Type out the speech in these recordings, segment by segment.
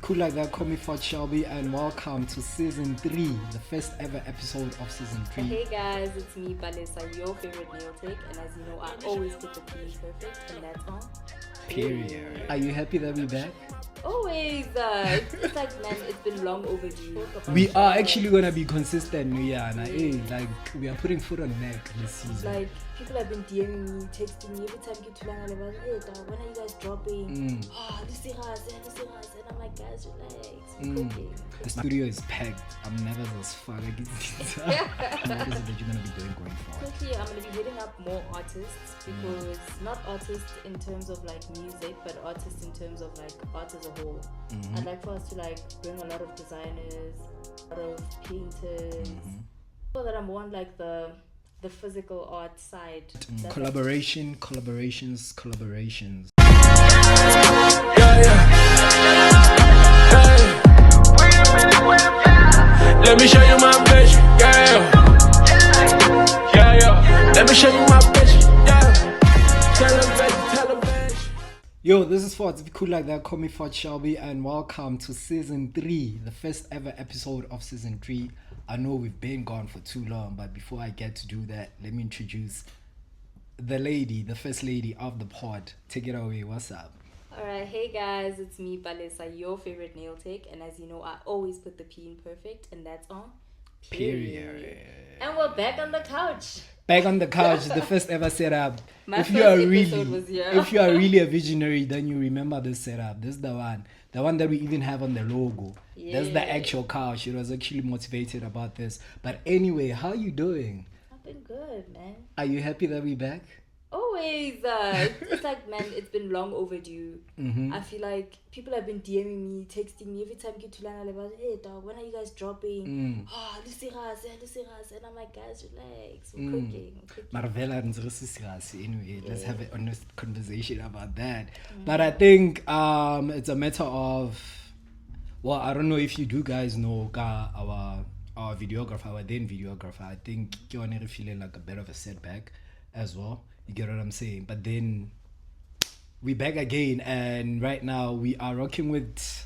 cool like that, call me Fort Shelby, and welcome to season 3, the first ever episode of season 3. Hey guys, it's me, Balesa, your favorite nail tech, and as you know, I always put the P perfect, and that's on. Period. Are you happy that we're back? Always. It's like, man, it's been long overdue. We are actually gonna be consistent, Nuyana. Hey, like we are putting foot on neck this season. Like people have been DMing me, texting me every time you get to Langa level. Hey, when are you guys dropping? Luciras, and I'm like, guys, relax. We're cooking. The studio is packed. I'm nervous as fuck. What is it that you're gonna be doing going forward? Quickly, I'm gonna be hitting up more artists because not artists in terms of like music, but artists in terms of like art as a whole. I'd like for us to like bring a lot of designers, a lot of painters, so that I'm on like the physical art side. Collaborations. Let me show you my bitch, yeah. Let me show you my bitch, yeah. Tell her bitch. Yo, this is Fort. If you cool like that, call me Fort Shelby, and welcome to season 3, the first ever episode of season 3. I know we've been gone for too long, but before I get to do that, let me introduce the first lady of the pod. Take it away. What's up? Alright, hey guys, it's me, Balesa, your favorite nail tech, and as you know, I always put the P in perfect, and that's on. Period. And we're back on the couch. Back on the couch, the first ever setup. My if first you are episode was here. if you are really a visionary, then you remember this setup. This is the one that we even have on the logo. Yeah. That's the actual couch. It was actually motivated about this. But anyway, how are you doing? I've been good, man. Are you happy that we're back? Always. It's like, man, it's been long overdue. I feel like people have been DMing me, texting me every time you get to Langa level. Hey, dog, when are you guys dropping? Luciras, and I'm like, guys, relax. We're cooking. Marvella and anyway, let's have an honest conversation about that. But I think it's a matter of, well, I don't know if you do guys know our videographer, our then videographer. I think you're feeling like a bit of a setback as well. You get what I'm saying? But then we back again, and right now we are rocking with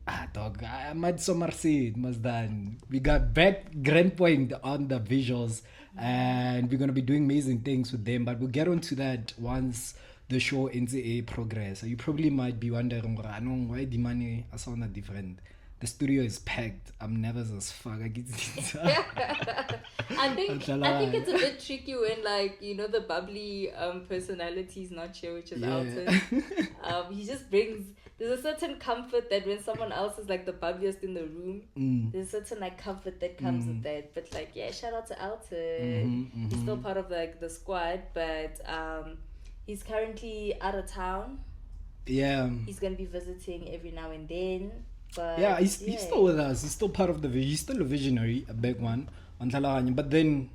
Ahmad Somerset Mazdan. We got back Grand Point on the visuals, and we're gonna be doing amazing things with them. But we'll get onto that once the show ends a progress. You probably might be wondering, why the money are so different. The studio is packed. I'm nervous as fuck. I think it's a bit tricky when, like, you know, the bubbly personality is not here, which is Alton. He just brings, there's a certain comfort that when someone else is like the bubbliest in the room, there's a certain like comfort that comes with that. But like, yeah, shout out to Alton. He's still part of like the squad, but he's currently out of town. Yeah. He's gonna be visiting every now and then. But yeah, he's still with us. He's still part of the vision. He's still a visionary, a big one. But then,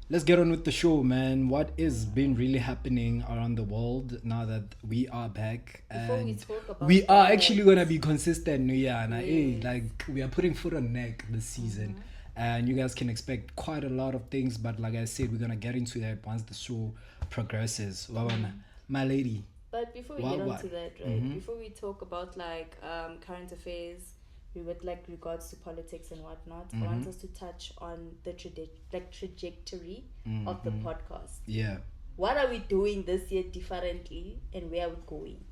let's get on with the show, man. What is been really happening around the world now that we are back? Before we talk about we are actually gonna be consistent, Nuyana. Hey, like we are putting foot on neck this season, and you guys can expect quite a lot of things. But like I said, we're gonna get into that once the show progresses. My lady. But before we get on to that, right? Before we talk about like current affairs, with like regards to politics and whatnot, I want us to touch on the trajectory of the podcast. Yeah. What are we doing this year differently, and where are we going?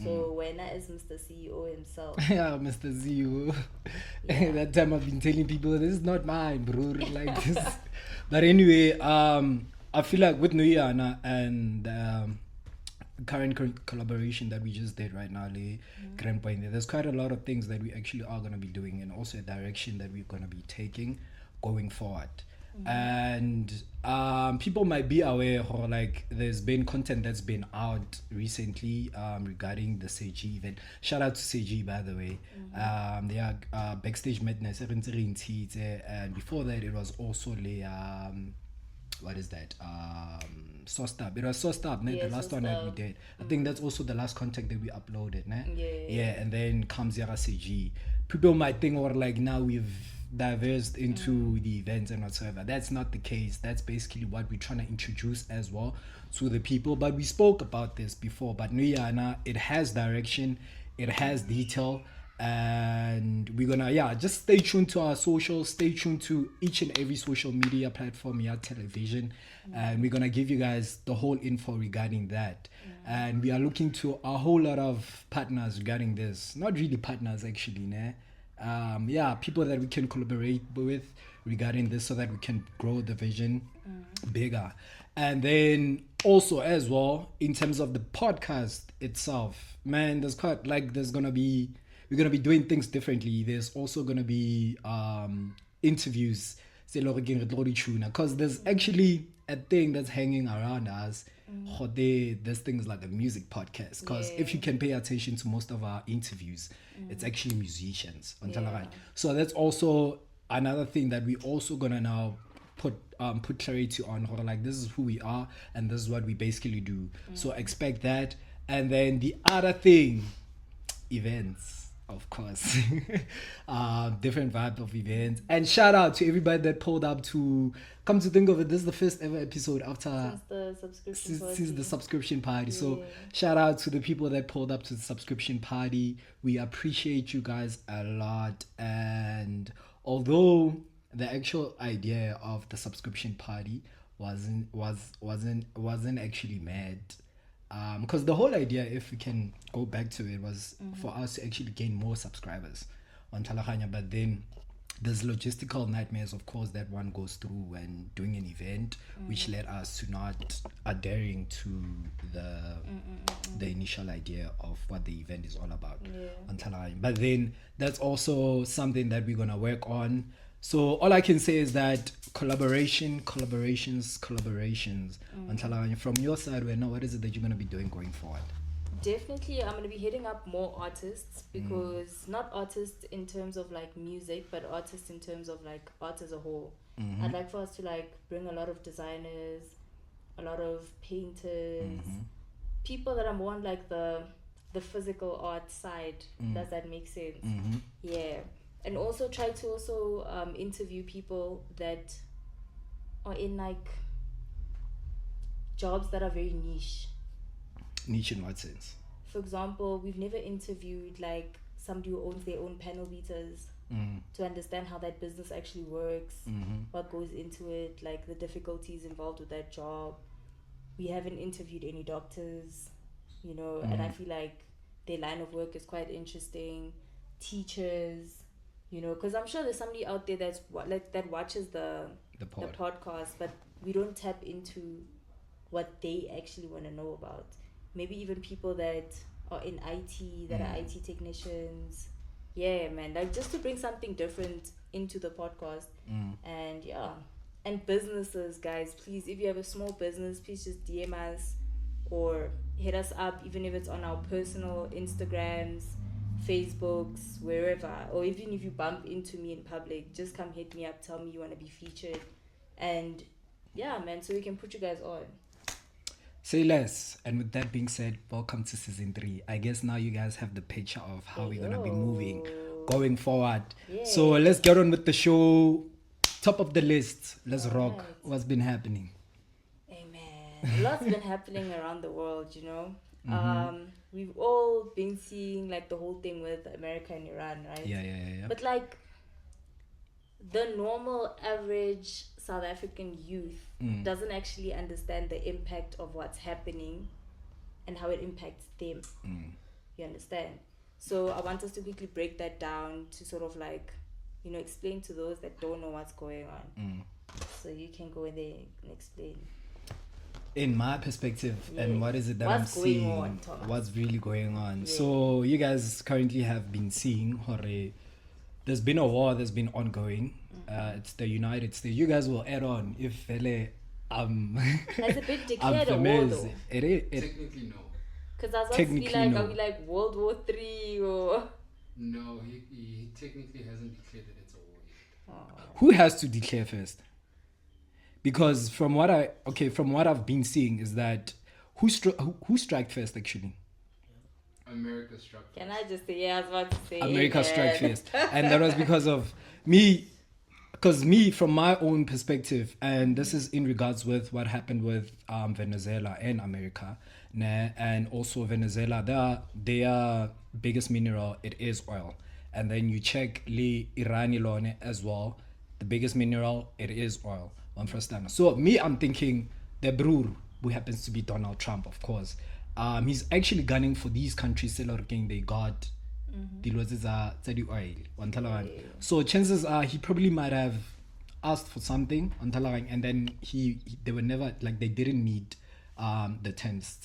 So when as Mr. CEO himself. Yeah, Mr. CEO. That time I've been telling people this is not mine, bro. Like this. But anyway, I feel like with Nuyana and current collaboration that we just did right now, Grand Point, there's quite a lot of things that we actually are going to be doing, and also a direction that we're going to be taking going forward. And people might be aware, or like there's been content that's been out recently regarding the Seiji event. Shout out to Seiji, by the way. They are Backstage Madness, and before that it was also what is that? Sourced Up. It was Sourced Up, the last one that we did. I think that's also the last content that we uploaded, Yeah, and then comes Yara CG. People might think, or like now we've diversed into the events and whatsoever. That's not the case. That's basically what we're trying to introduce as well to the people. But we spoke about this before. But Nuyana, it has direction. It has detail. And we're gonna just stay tuned to our socials, stay tuned to each and every social media platform, television, and we're gonna give you guys the whole info regarding that. And we are looking to a whole lot of partners regarding this. Not really partners actually, people that we can collaborate with regarding this so that we can grow the vision bigger. And then also as well, in terms of the podcast itself, man, we're gonna be doing things differently. There's also gonna be interviews, because there's actually a thing that's hanging around us. This thing is like a music podcast. Because if you can pay attention to most of our interviews, it's actually musicians. So that's also another thing that we also gonna now put clarity on. Like, this is who we are and this is what we basically do. So expect that. And then the other thing, events. Of course. Different vibe of events. And shout out to everybody that pulled up to, come to think of it, this is the first ever episode after since the subscription party. So shout out to the people that pulled up to the subscription party. We appreciate you guys a lot. And although the actual idea of the subscription party wasn't actually mad, because the whole idea, if we can go back to it, was for us to actually gain more subscribers on Talahanya. But then there's logistical nightmares, of course, that one goes through when doing an event, which led us to not adhering to the initial idea of what the event is all about on Talahanya. But then that's also something that we're gonna work on. So all I can say is that collaborations on Talahanya. From your side, what is it that you're going to be doing going forward? Definitely, I'm going to be hitting up more artists, because not artists in terms of like music, but artists in terms of like art as a whole. I'd like for us to like bring a lot of designers, a lot of painters, people that are more on like the physical art side. Does that make sense? Yeah. And also try to interview people that are in like jobs that are very niche. Niche in what sense? For example, we've never interviewed like somebody who owns their own panel beaters to understand how that business actually works, what goes into it, like the difficulties involved with that job. We haven't interviewed any doctors, and I feel like their line of work is quite interesting. Teachers. Because I'm sure there's somebody out there that watches the podcast, but we don't tap into what they actually want to know about. Maybe even people that are in IT, that are IT technicians. Yeah, man, like just to bring something different into the podcast. And businesses, guys, please, if you have a small business, please just DM us or hit us up, even if it's on our personal Instagrams, Facebooks, wherever, or even if you bump into me in public, just come hit me up, tell me you want to be featured, and so we can put you guys on. Say less. And with that being said, welcome to season 3. I guess now you guys have the picture of how we're gonna be moving going forward. So let's get on with the show. Top of the list, let's rock. What's been happening? Amen. A lot's been happening around the world, We've all been seeing like the whole thing with America and Iran, right? Yeah. But like the normal average South African youth doesn't actually understand the impact of what's happening and how it impacts them. You understand? So I want us to quickly break that down to sort of like, explain to those that don't know what's going on. So you can go in there and explain. In my perspective, and what is it that I'm seeing, what's really going on. So you guys currently have been seeing there's been a war that's been ongoing. It's the United States. You guys will add on if has it been declared a war though? Technically no. Because I was about to be like, are we like World War III or? No, he technically hasn't declared that it's a war yet. Who has to declare first? Because from what I've been seeing is that who struck first actually? America struck first. Can I just say, I was about to say America struck first. And that was because of me because me, from my own perspective, and this is in regards with what happened with Venezuela and America, and also Venezuela, their biggest mineral, it is oil. And then you check Iran alone as well, the biggest mineral, it is oil. One first time. So me, I'm thinking the broer, who happens to be Donald Trump, of course, he's actually gunning for these countries they got the oil. So chances are he probably might have asked for something and then they were never, like, they didn't meet the terms.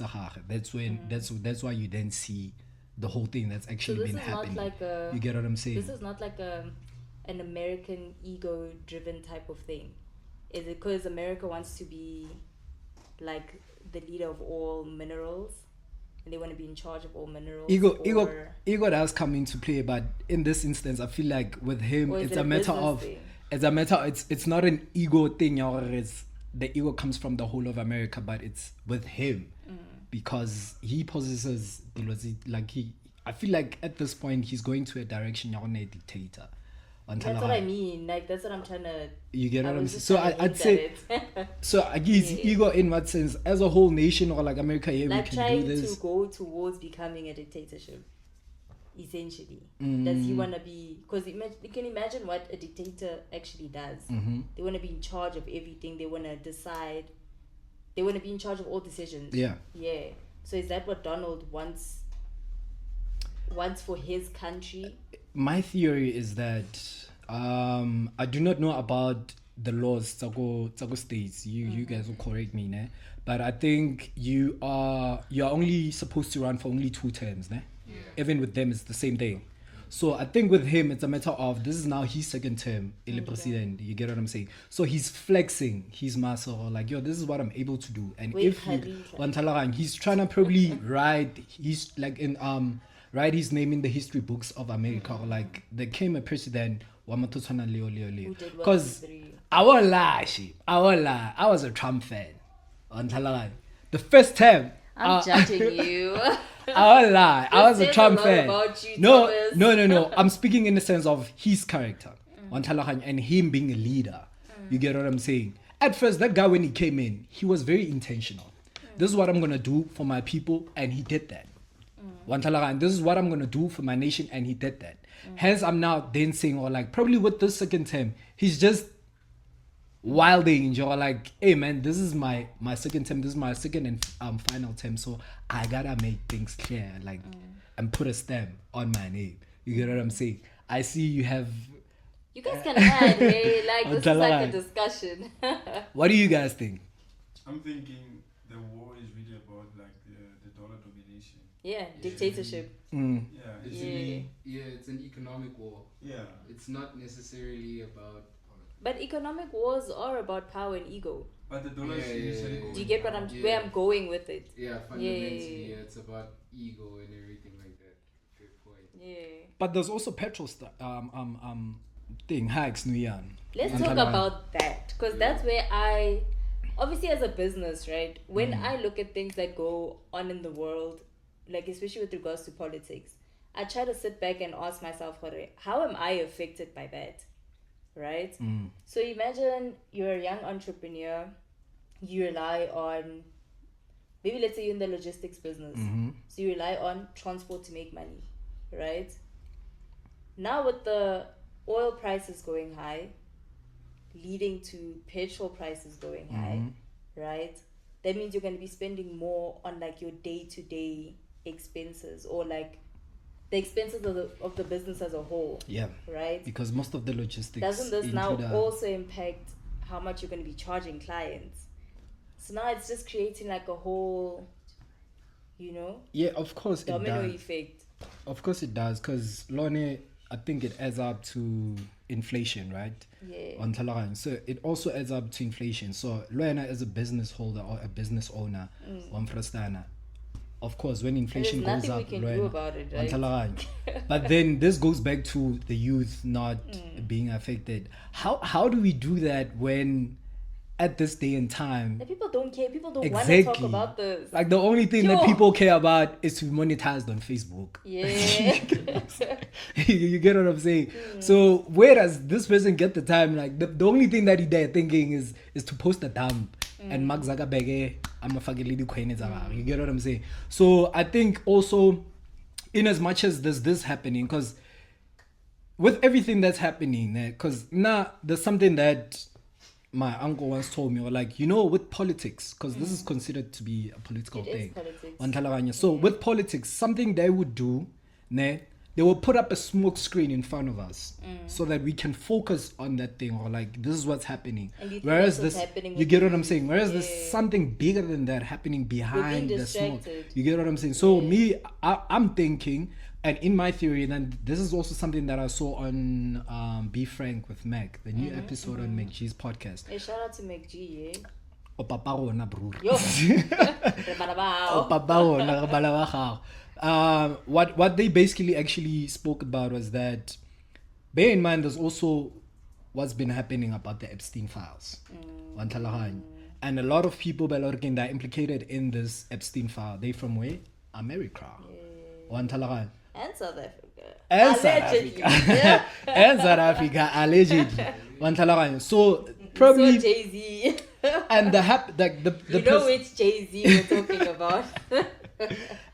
That's when that's why you then see the whole thing that's actually been happening. You get what I'm saying? This is not like an American ego driven type of thing. Is it because America wants to be like the leader of all minerals and they want to be in charge of all minerals? Ego does come into play, but in this instance I feel like with him it's a matter of thing? It's not an ego thing, or it's the ego comes from the whole of America, but it's with him because he possesses I feel like at this point he's going to a direction you're a dictator. That's what I mean. Like, that's what I'm trying to. You get what I'm saying? So I'd say. So I guess ego in what sense? As a whole nation, or like America, we can do this. Trying to go towards becoming a dictatorship. Essentially, does he want to be? Because you can imagine what a dictator actually does. They want to be in charge of everything. They want to decide. They want to be in charge of all decisions. Yeah. So is that what Donald wants for his country? My theory is that I do not know about the laws Tsago states. You guys will correct me, ne? But I think you're only supposed to run for only 2 terms, ne? Yeah. Even with them it's the same thing. So I think with him it's a matter of this is now his second term, El President. You get what I'm saying? So he's flexing his muscle, like, yo, this is what I'm able to do. And if he's trying to probably write his name in the history books of America, or like there came a president because I won't lie, I was a Trump fan. The first time I'm judging you. I won't lie, I was a Trump fan. No. No. I'm speaking in the sense of his character and him being a leader. You get what I'm saying? At first, that guy, when he came in, he was very intentional. This is what I'm gonna do for my people, and he did that. And this is what I'm going to do for my nation, and he did that. Hence, I'm now then saying, or like, probably with this second term, he's just wilding, you're like, hey man, this is my second term, this is my second and final term, so I gotta make things clear, like, and put a stamp on my name. You get what I'm saying? I see you have... You guys can add, hey, like, this is like a discussion. What do you guys think? I'm thinking the war is really about like the dollar domination. Yeah, dictatorship. It's an economic war. Yeah. It's not necessarily about... But economic wars are about power and ego. But the dollar is initially going Do you get what where I'm going with it? Yeah, fundamentally, it's about ego and everything like that. Good point. Yeah. But there's also petrol thing hikes, Nuyan. Let's talk about that, because that's where I, obviously as a business, right? When I look at things that go on in the world, like especially with regards to politics, I try to sit back and ask myself, how am I affected by that? Right? So imagine you're a young entrepreneur, you rely on, maybe let's say you're in the logistics business, so you rely on transport to make money, right? Now with the oil prices going high, leading to petrol prices going high, right? That means you're going to be spending more on like your day-to-day expenses, or like the expenses of the business as a whole. Yeah. Right? Because most of the logistics... Doesn't this now also impact how much you're going to be charging clients? So now it's just creating like a whole, Yeah, of course it does. Domino effect. Of course it does, because Lone, I think it adds up to inflation, right? Yeah. So it also adds up to inflation. So Lona as a business holder or a business owner, of course, when inflation goes up, we can do about it, right? But then this goes back to the youth not being affected. How do we do that when at this day and time, The people don't care. People don't want exactly, to talk about this. like the only thing that Sure. people care about is to be monetized on Facebook. Yeah. You get what I'm saying? So where does this person get the time? Like the only thing that he there thinking is to post a dump and Mark Zuckerberg, I'm a fucking lady queen. You get what I'm saying? So I think also, in as much as there's this happening, because with everything that's happening, because now there's something that my uncle once told me, or like, with politics, because this is considered to be a political It is thing. politics. So with politics, something they would do, they will put up a smoke screen in front of us so that we can focus on that thing, or like, this is what's happening. And you think Whereas that's what's this, happening you with get what you. I'm saying? Whereas there's Yeah. something bigger than that happening behind the smoke. distracted. You get what I'm saying? So I'm thinking, and in my theory, and this is also something that I saw on Be Frank with Meg, the new episode on Meg G's podcast. Hey, shout out to McG, yeah. O papa rona, bror. Yo. O papa rona, re bana ba gago. What they basically actually spoke about was that, bear in mind, there's also what's been happening about the Epstein files. And a lot of people that are implicated in this Epstein file, they from where? America. And South Africa. And South Allegedly. Africa. Yeah. And South Africa, allegedly. So probably, So Jay-Z. and the You know which Jay-Z we're talking about.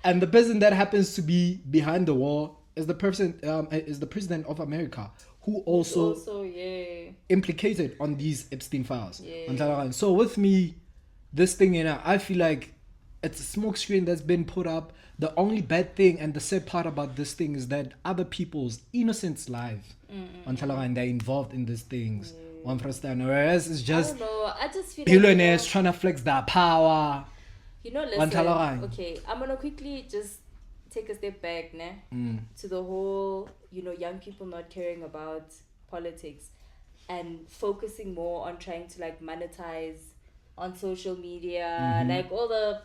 and the person that happens to be behind the wall is the president of America, who also yeah. implicated on these Epstein files. Yeah. So with me, this thing, I feel like it's a smoke screen that's been put up. The only bad thing and the sad part about this thing is that other people's innocent lives, they're involved in these things. One for whereas it's I just don't know. I just feel billionaires like, trying to flex their power. listen. Okay, I'm gonna quickly just take a step back, to the whole, young people not caring about politics and focusing more on trying to like monetize on social media, like all the.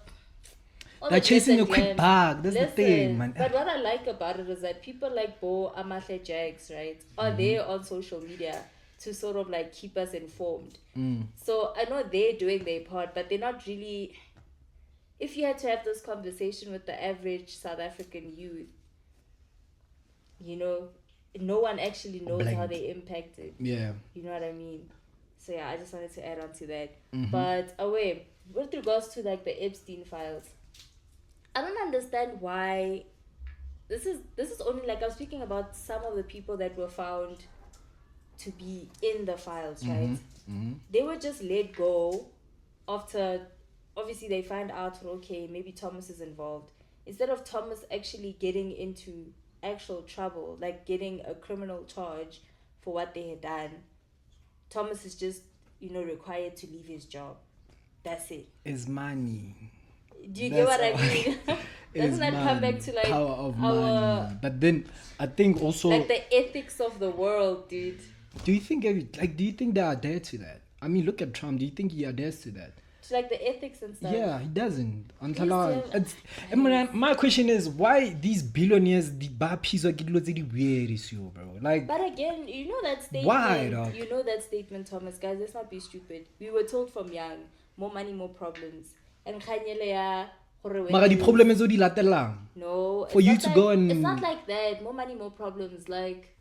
They're chasing a glitz and quick glam. bag. That's the thing, man. But what I like about it is that people like Bo Amahle Jags, right, are there on social media to sort of like keep us informed. So I know they're doing their part, but they're not really. If you had to have this conversation with the average South African youth, no one actually knows how they impacted. Yeah. You know what I mean? So yeah, I just wanted to add on to that. But with regards to like the Epstein files, I don't understand why. This is only like I'm speaking about some of the people that were found to be in the files, right? They were just let go after, obviously they find out, okay, maybe Thomas is involved. Instead of Thomas actually getting into actual trouble, like getting a criminal charge for what they had done, Thomas is just, required to leave his job. That's it. It's money. Do you get what I mean? Doesn't that come back to like power of our money? But then I think also, like the ethics of the world, dude? do you think they are there to that? I mean, look at Trump. Do you think he adheres to that? To like the ethics and stuff. Yeah, he doesn't. My question is, why these billionaires, the bad piece of weird is you, bro? Like, But again, you know that statement. Why, dog? You know that statement, Thomas. Guys, let's not be stupid. We were told from young, more money, more problems. And Kanyele ya. Mara di problem is di latelang. No. For you to like, go and. It's not like that. More money, more problems. Like,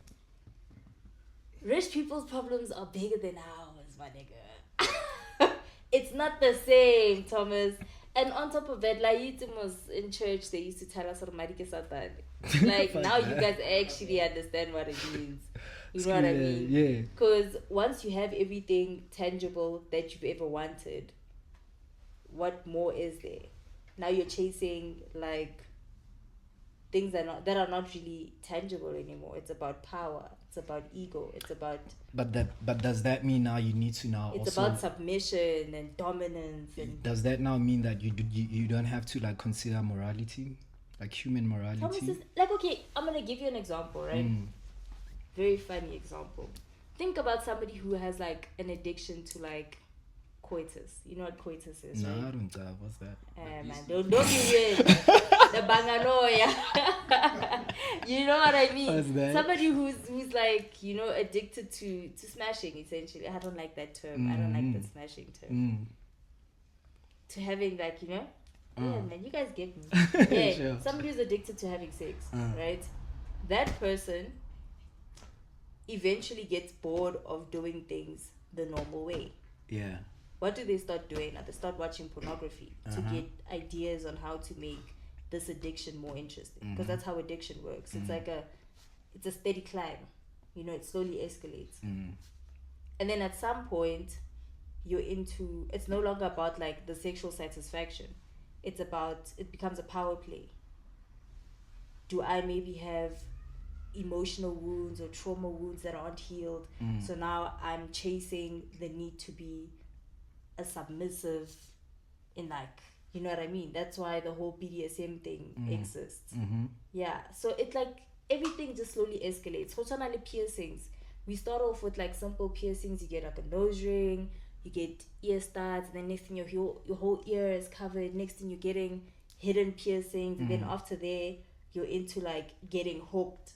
rich people's problems are bigger than ours, my nigga. It's not the same, Thomas. And on top of that, like was in church, they used to tell us Satan. Like now you guys actually understand what it means. You know what I mean? Yeah. Because once you have everything tangible that you've ever wanted, what more is there? Now you're chasing like things that are not really tangible anymore. It's about power. It's about ego. It's about. But does that mean now you need to now? It's also, about submission and dominance. And does that now mean that you don't have to like consider morality, like human morality? Thomas is, like, okay, I'm gonna give you an example, right? Very funny example. Think about somebody who has like an addiction to like coitus. You know what coitus is, No, right? I don't know. What's that? Man, don't be weird. The banganoia. You know what I mean? What's that? Somebody who's like, you know, addicted to smashing, essentially. I don't like that term. I don't like the smashing term. To having, like, you know, yeah, man, you guys get me. Yeah, Sure. somebody who's addicted to having sex, right? That person eventually gets bored of doing things the normal way. Yeah. What do they start doing? They start watching pornography to get ideas on how to make this addiction more interesting. Because that's how addiction works. It's like it's a steady climb. You know, it slowly escalates. And then at some point, it's no longer about like the sexual satisfaction. It becomes a power play. Do I maybe have emotional wounds or trauma wounds that aren't healed? So now I'm chasing the need to be a submissive in, like, you know what I mean? That's why the whole BDSM thing exists. Yeah, so it's like everything just slowly escalates. Fortunately, piercings, we start off with like simple piercings. You get like a nose ring, you get ear studs, and then next thing your whole ear is covered. Next thing you're getting hidden piercings, and then after there you're into like getting hooked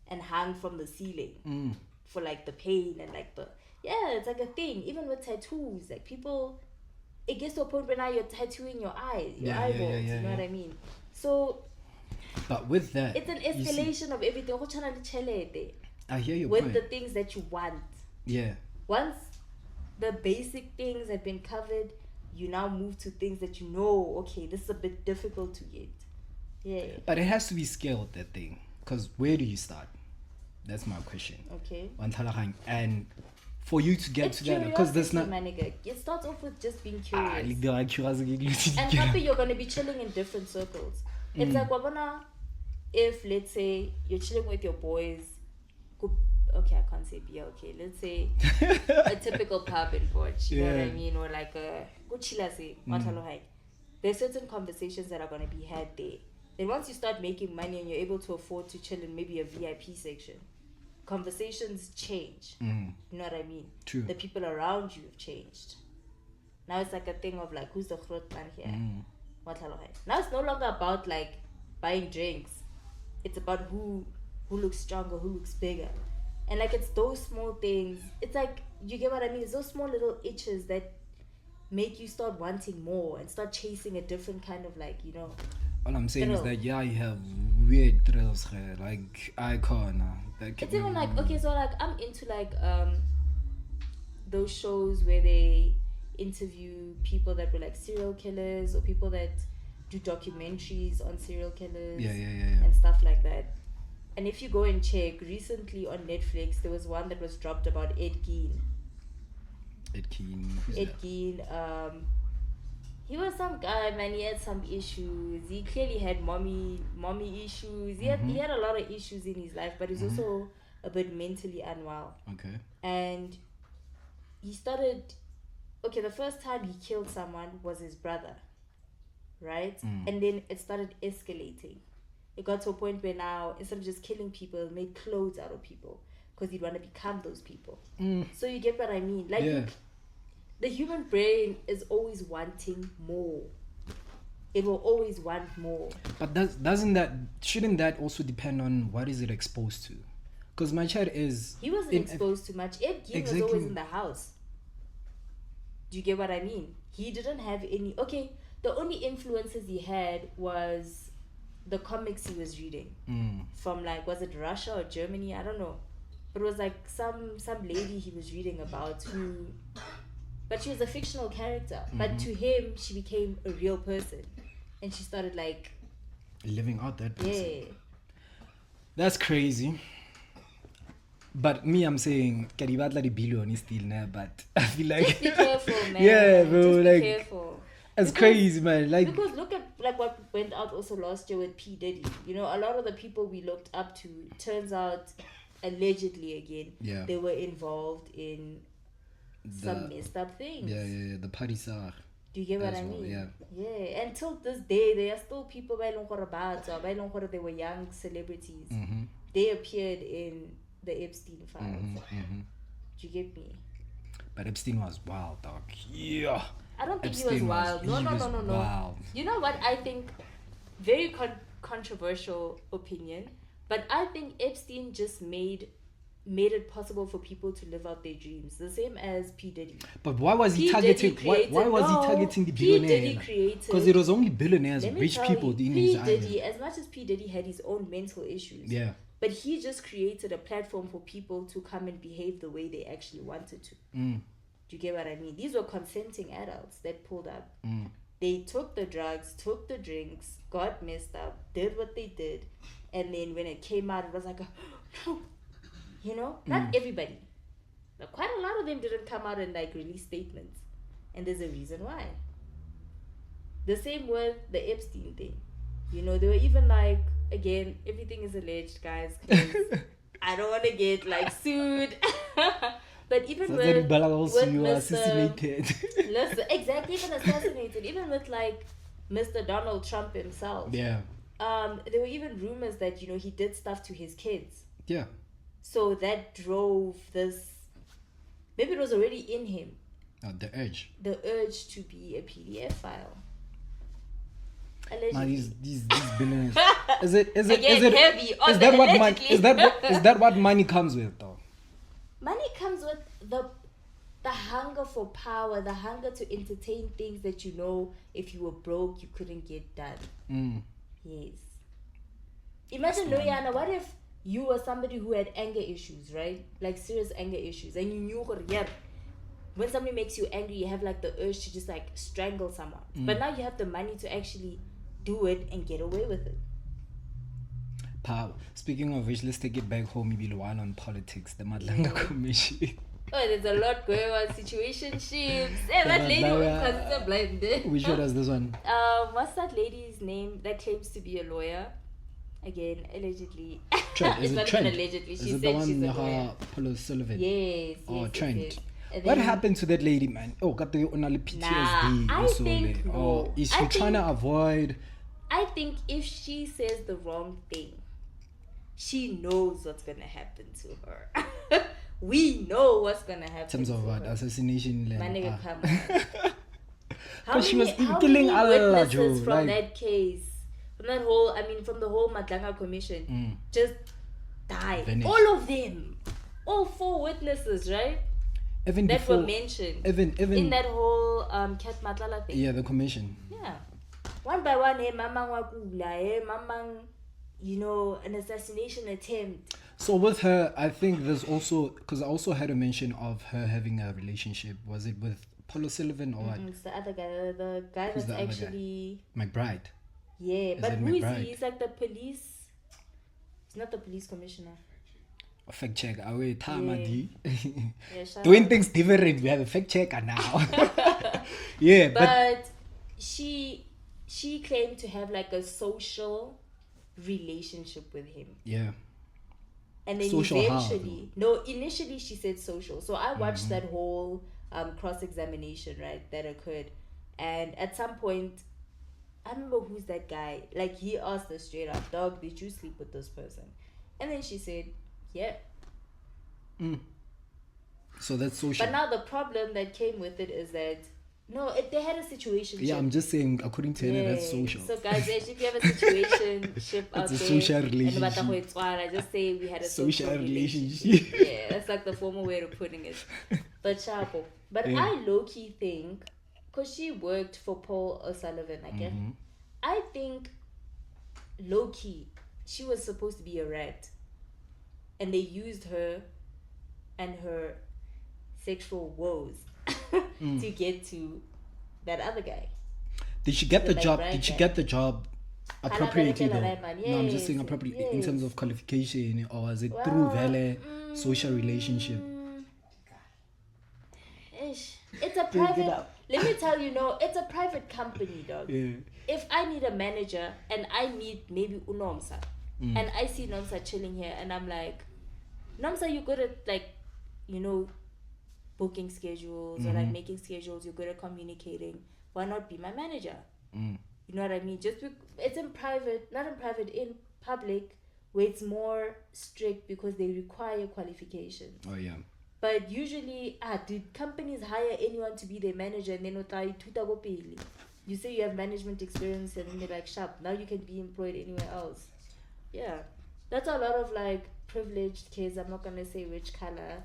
and hung from the ceiling for like the pain and like it's like a thing. Even with tattoos, like people, it gets to a point where now you're tattooing your eyes, your eyeballs. You know what I mean? So, but with that, it's an escalation of everything. I hear your with point. the things that you want. Yeah. Once the basic things have been covered, you now move to things that you know, okay, this is a bit difficult to get. Yeah. But it has to be scaled, that thing. Because where do you start? That's my question. Okay. And for you to get it's to that, because there's not. It starts off with just being curious. And And happy you're going to be chilling in different circles. It's like, wabona, if let's say you're chilling with your boys, okay, I can't say BLK. Let's say a typical pub in Porch, you know what I mean, or like a there's certain conversations that are going to be had there. Then once you start making money and you're able to afford to chill in maybe a VIP section, conversations change. You know what I mean? True. The people around you have changed. Now it's like a thing of like, who's the grot man here? Now it's no longer about like buying drinks. It's about who looks stronger, who looks bigger. And like, it's those small things. It's like, you get what I mean? It's those small little itches that make you start wanting more and start chasing a different kind of, like, you know. All I'm saying is thrill. that you have weird thrills, like icon. It's even like, okay, so like I'm into like those shows where they interview people that were like serial killers, or people that do documentaries on serial killers and stuff like that. And if you go and check, recently on Netflix there was one that was dropped about Ed Gein. Ed Gein, he was some guy, man. He had some issues. He clearly had mommy issues. He had a lot of issues in his life, but he's also a bit mentally unwell. Okay. And he started. Okay, the first time he killed someone was his brother, right? And then it started escalating. It got to a point where now, instead of just killing people, he made clothes out of people because he'd want to become those people. So you get what I mean? Like, the human brain is always wanting more. It will always want more. But shouldn't that also depend on what is it exposed to? Because my child is... He wasn't exposed to much. Ed Gein was always in the house. Do you get what I mean? He didn't have any... Okay, the only influences he had was the comics he was reading. From like, was it Russia or Germany? I don't know. But it was like some lady he was reading about who... But she was a fictional character. But to him, she became a real person. And she started like... living out that person. Yeah. That's crazy. But me, I'm saying, Karibatla the billion is still there, but I feel like... Just be careful, man. Yeah, bro. Just like, be careful. It's crazy, man. Like, because look at like what went out also last year with P. Diddy. You know, a lot of the people we looked up to, turns out, allegedly again, they were involved in some messed up things. Yeah, the party star. Do you get what I mean? Well, yeah. Until this day, there are still people they were young celebrities. They appeared in the Epstein files. Do you get me? But Epstein was wild, dog. Yeah. I don't think Epstein he was wild. No. Wild. You know what I think? very controversial opinion, but I think Epstein just made it possible for people to live out their dreams, the same as P. Diddy. But why was he P. targeting? Diddy Why was he targeting the P. Diddy billionaire? created. Because it was only billionaires, Let me rich tell people you, in P. his Diddy, island. as much as P. Diddy had his own mental issues, Yeah. but he just created a platform for people to come and behave the way they actually wanted to. Mm. Do you get what I mean? These were consenting adults that pulled up. Mm. They took the drugs, took the drinks, got messed up, did what they did, and then when it came out, it was like, no, you know, not everybody. But quite a lot of them didn't come out and like release statements, and there's a reason why. The same with the Epstein thing. You know, they were even like, again, everything is alleged, guys. 'Cause I don't want to get like sued. But even So with you were Mr. assassinated. Listen, exactly, even assassinated. Even with like Mr. Donald Trump himself. Yeah. There were even rumors that, you know, he did stuff to his kids. Yeah. So that drove this. Maybe it was already in him. Oh, the urge. The urge to be a PDF file. Allegedly. Man, these billionaires. Is it Again, heavy on is the that what money allegedly. is that what money comes with though? Money comes with the hunger for power, the hunger to entertain things that, you know, if you were broke, you couldn't get done. Mm. Yes. Imagine, Loyana, what if you were somebody who had anger issues, right? Like serious anger issues, and you knew, yeah, when somebody makes you angry, you have like the urge to just like strangle someone. But now you have the money to actually do it and get away with it. Power. Speaking of which, let's take it back home. Maybe one on politics, the Madlanga Commission. Oh, there's a lot going on. Situationships. Hey, that lady was considered blind. Which one is this one? What's that lady's name that claims to be a lawyer? Again, allegedly. Trent. It's Is it not Trent? even allegedly. Is She it said the one she's a lawyer. Paulo Sullivan? Yes. Oh, yes, Trent. yes. And What then- happened to that lady, man? Oh, got the only PTSD. I so think no. Or is I she trying to think- avoid? I think if she says the wrong thing, she knows what's gonna happen to her. We know what's gonna happen. In terms of to what? her. Assassination? My Like, nigga, come on. How But she was how killing many Allah, Joe, witnesses from like- that case, from that whole, from the whole Madlanga Commission, just died. Vanished. All of them, all 4 witnesses, right? even That before, were mentioned even in that whole Cat Matlala thing. yeah, the commission. Yeah. One by one, mamang wakula, mamang, you know, an assassination attempt. So with her, I think there's also, because I also had a mention of her having a relationship. Was it with Paulo Sullivan or what? It's the other guy, the guy Who's that's the other guy? actually, McBride. yeah. But it who is McBride? he? He's like the police. He's not the police commissioner. Fact check. Away, Tamadi. Yeah, shout Doing out. things different. We have a fact checker now. Yeah, but But she claimed to have like a social relationship with him. yeah. And then Social how, eventually, initially she said social. So I watched that whole cross-examination, right, that occurred. And at some point, I remember who's that guy. Like, he asked her straight up, dog, did you sleep with this person? And then she said, yeah. So that's social. But now the problem that came with it is that, they had a situation. Yeah, I'm just saying, according to her, that's social. So guys, if you have a situation out It's a there, social and relationship. I just say we had a Social social relationship. Yeah, that's like the formal way of putting it. But Chapo. But Yeah. I low-key think, because she worked for Paul O'Sullivan, again, I think low-key, she was supposed to be a rat. And they used her and her sexual woes to get to that other guy. Did she get the Like job? right Did she guy. get the job appropriately though? Yes, No, I'm just saying appropriately in terms yes. of qualification, or is it through Vele social relationship? It's a private. Let me tell you, it's a private company, dog. Yeah. If I need a manager and I meet maybe Unomsa, and I see Nomsa chilling here, and I'm like, Nomsa, you're good at like, booking schedules or like making schedules. You're good at communicating. Why not be my manager? You know what I mean? It's in private, not in private, in public, where it's more strict because they require qualifications. Oh yeah. But usually, do companies hire anyone to be their manager and then You say you have management experience, and then they're like, sharp, now you can be employed anywhere else. Yeah. That's a lot of like privileged kids. I'm not gonna say which color.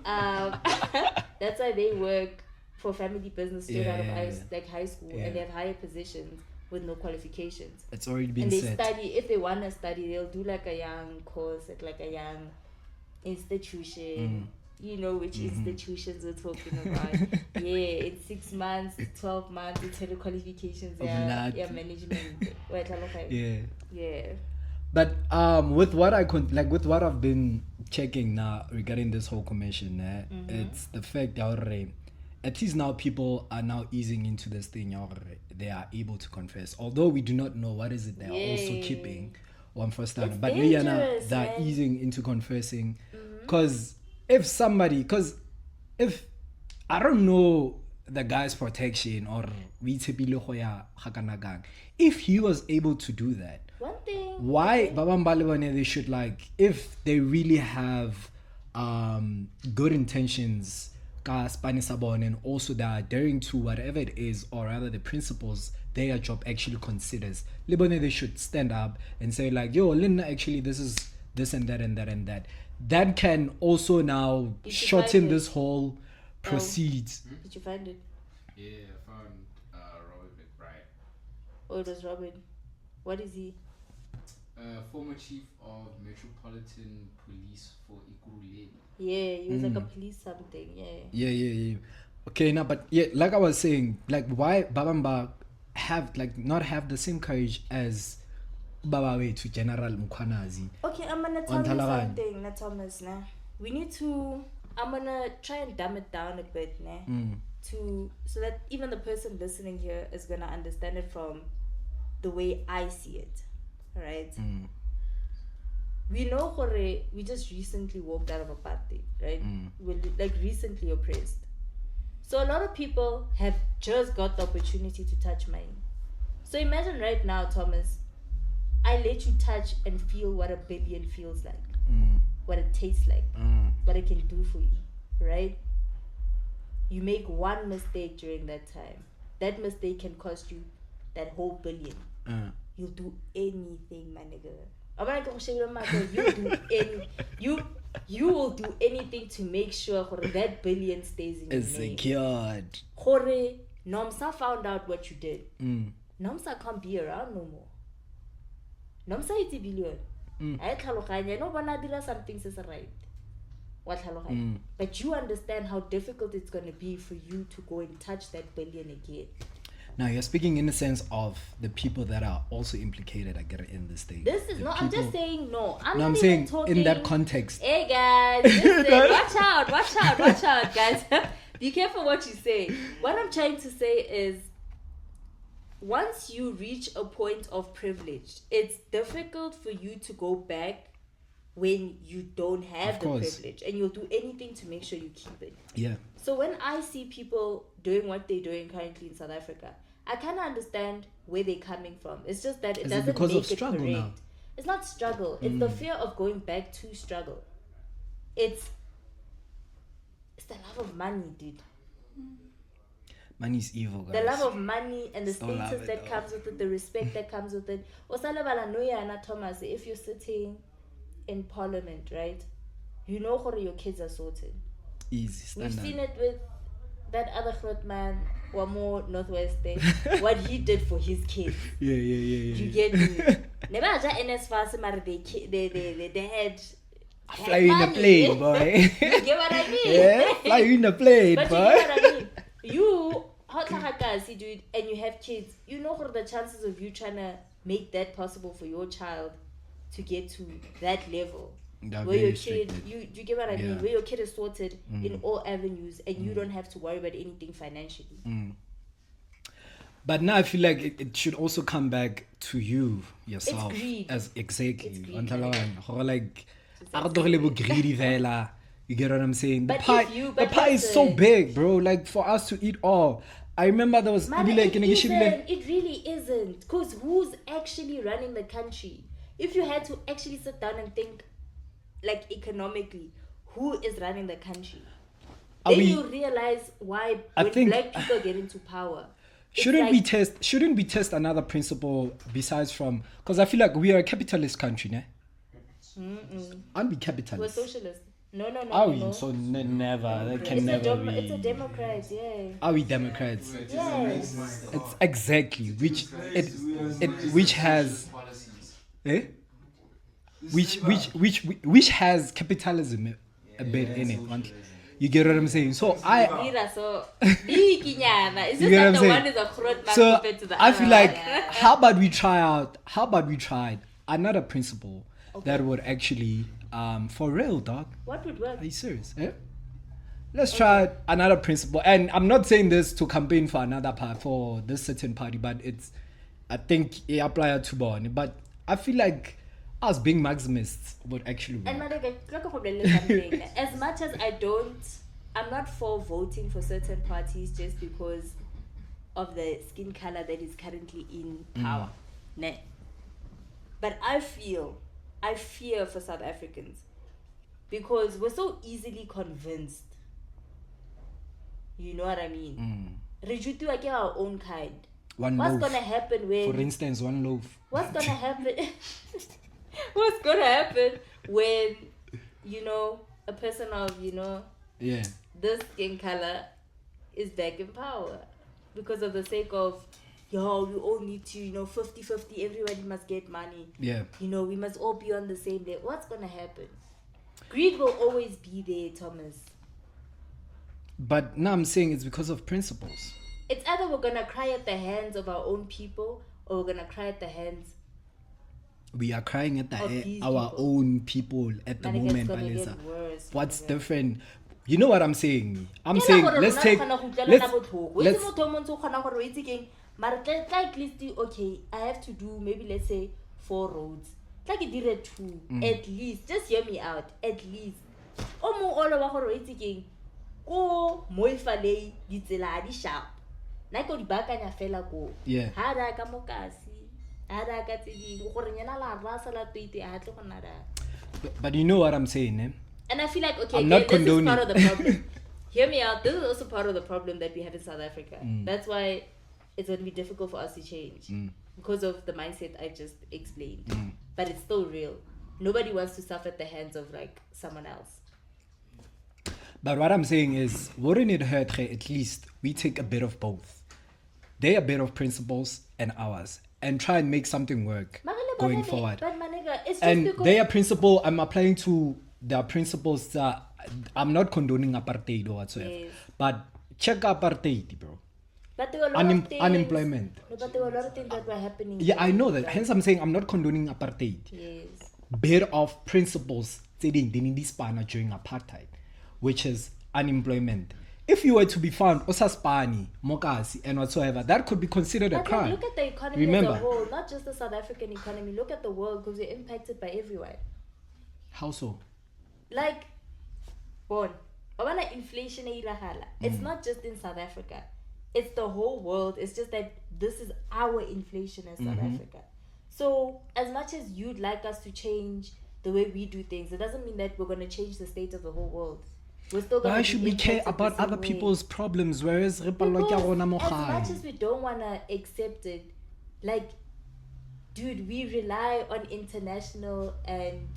That's why they work for family business straight out of high school, and they have higher positions with no qualifications. It's already been and they set. study. If they want to study, they'll do like a young course at like a young institution. You know which institutions we're talking about. In 6 months, 12 months, it's had qualifications. Management. Yeah. But with what I've been checking now regarding this whole commission, it's the fact that at least now people are now easing into this thing. They are able to confess, although we do not know what is it they are also keeping one first time. But we are now they're easing into confessing, because if I don't know the guy's protection or if he was able to do that. One thing. Why they should, like, if they really have good intentions, and also they are adhering to whatever it is, or rather the principles their job actually considers, they should stand up and say like, yo, Linda, actually this is this and that and that and that. That can also now shorten this whole proceeds. Did you find it? Yeah, I found Robert McBride. Oh, it was Robin. What is he? Former chief of Metropolitan Police for Ikuruleni. Yeah, he was like a police something. Yeah. Okay, now, but yeah, like I was saying, like, why Babamba not have the same courage as Babawe to General Mukwanazi? Okay, I'm gonna tell you something, Thomas. We need to. I'm gonna try and dumb it down a bit, so that even the person listening here is gonna understand it from the way I see it. Right? We know we just recently walked out of apartheid, right? We're like recently oppressed. So a lot of people have just got the opportunity to touch mine. So imagine right now, Thomas, I let you touch and feel what a billion feels like, what it tastes like, what it can do for you, right? You make one mistake during that time. That mistake can cost you that whole billion. You'll do anything, my nigga. You will do anything to make sure that billion stays in your name. Secured. Nomsa found out what you did. Nomsa can't be around no more. Nomsa is a billion. I know when I did something is right. But you understand how difficult it's going to be for you to go and touch that billion again. Now you're speaking in the sense of the people that are also implicated, I get it, in this thing. This is not. I'm just saying no. I'm saying talking in that context. Hey guys, listen, watch out, guys. Be careful what you say. What I'm trying to say is, once you reach a point of privilege, it's difficult for you to go back when you don't have the privilege, and you'll do anything to make sure you keep it. Yeah. So when I see people doing what they're doing currently in South Africa, I kind of understand where they're coming from. It's just that it doesn't make it correct. Now? It's not struggle. It's the fear of going back to struggle. It's the love of money, dude. Money's evil, guys. The love of money and the status that comes with it, the respect that comes with it. Thomas, if you're sitting in parliament, right, you know how your kids are sorted. Easy. We've seen it with that other throat man, Wamo Northwest Day, what he did for his kids. Yeah. You get me? Never NS fast, they had fly in the plane, boy. You get what I mean? Yeah, fly in the plane, but boy. You get what I mean? You, dude, and you have kids, you know what the chances of you trying to make that possible for your child to get to that level. Where your kid, you get what I mean? Where your kid is sorted in all avenues, and you don't have to worry about anything financially. But now I feel like it should also come back to you yourself. It's greed. As exactly. It's greed, like, greedy. You get what I'm saying? But the pie is so big, bro. Like, for us to eat all. I remember there was it really isn't. Because who's actually running the country? If you had to actually sit down and think, like, economically, who is running the country? Then you realize why when black people get into power, Shouldn't we test another principle besides from, because I feel like we are a capitalist country, ne? Aren't we We're capitalist? socialist. No. Are we? no. So never. That can It's never be. it's a Democrat, yeah. Are we Democrats? Yes. It's exactly which has which has capitalism a bit in it. You get what I'm saying? So Mira, so ikinyana. It's You just get what that I'm the saying? one is a crowd mark So compared to the I other. feel like how about we try another principle that would actually for real, dog. What would work? Are you serious? Let's try another principle. And I'm not saying this to campaign for another part for this certain party, but I think it apply to Bonnie. But I feel like us being maximists would actually work. And something. As much as I'm not for voting for certain parties just because of the skin color that is currently in power. Nah. But I fear for South Africans because we're so easily convinced. You know what I mean? Rejutiwa ke our own kind. One What's loaf. gonna happen when? For instance, one loaf. What's gonna happen? What's gonna happen when a person of Yeah. this skin color is back in power because of the sake of we all need to 50-50, everybody must get money. Yeah. We must all be on the same level. What's gonna happen? Greed will always be there, Thomas. But now I'm saying it's because of principles. It's either we're gonna cry at the hands of our own people or we're gonna cry at the hands. We are crying at Of these our people. own people at the Man, it moment, gets gonna Palesa. get worse. What's Yeah. different? You know what I'm saying? I'm Ke saying la gore let's rona take re kgona go utlwela let's botlhoko. let's Itse motho o montse o kgona gore o itse keng, mara tla at least okay, I have to do maybe let's say 4 roads. Tla ke dire 2 at least. Just hear me out. At least. O mo olo wa gore o itse keng ko moifalei ditsela di sharp. Na go di bakanya fela ko. Yeah. Ha ra ka mokasi. Ha ra ka tse dingwe gore nyana la rasa la tweete a tle go nna da. but you know what I'm saying, eh? And I feel like, okay, I'm not this is condoning. part of the problem. Hear me out. This is also part of the problem that we have in South Africa. That's why it's going to be difficult for us to change because of the mindset I just explained. But it's still real. Nobody wants to suffer at the hands of like someone else. But what I'm saying is, wouldn't it hurt at least we take a bit of both? They a bit of principles and ours, and try and make something work going forward. But manega, it's just And because their principle, I'm applying to their principles. I'm not condoning apartheid or whatsoever. Yes. But check apartheid, bro. but there were a lot of things, Unemployment. No, but there were a lot of things that were happening. Yeah, I know that. Like, Hence, I'm saying I'm not condoning apartheid. yes. Bit of principles during apartheid, which is unemployment. If you were to be found osaspani, mokasi, and whatsoever, that could be considered a But crime. look at the economy Remember. as a whole, not just the South African economy. Look at the world because we're impacted by everywhere. How so? Like, born. Inflation it's not just in South Africa. It's the whole world. It's just that this is our inflation in South Africa. So as much as you'd like us to change the way we do things, it doesn't mean that we're going to change the state of the whole world. We're still going Why to should be we care impacted the about same other way. people's problems, whereas Because as much as we don't want to accept it, like, dude, we rely on international and,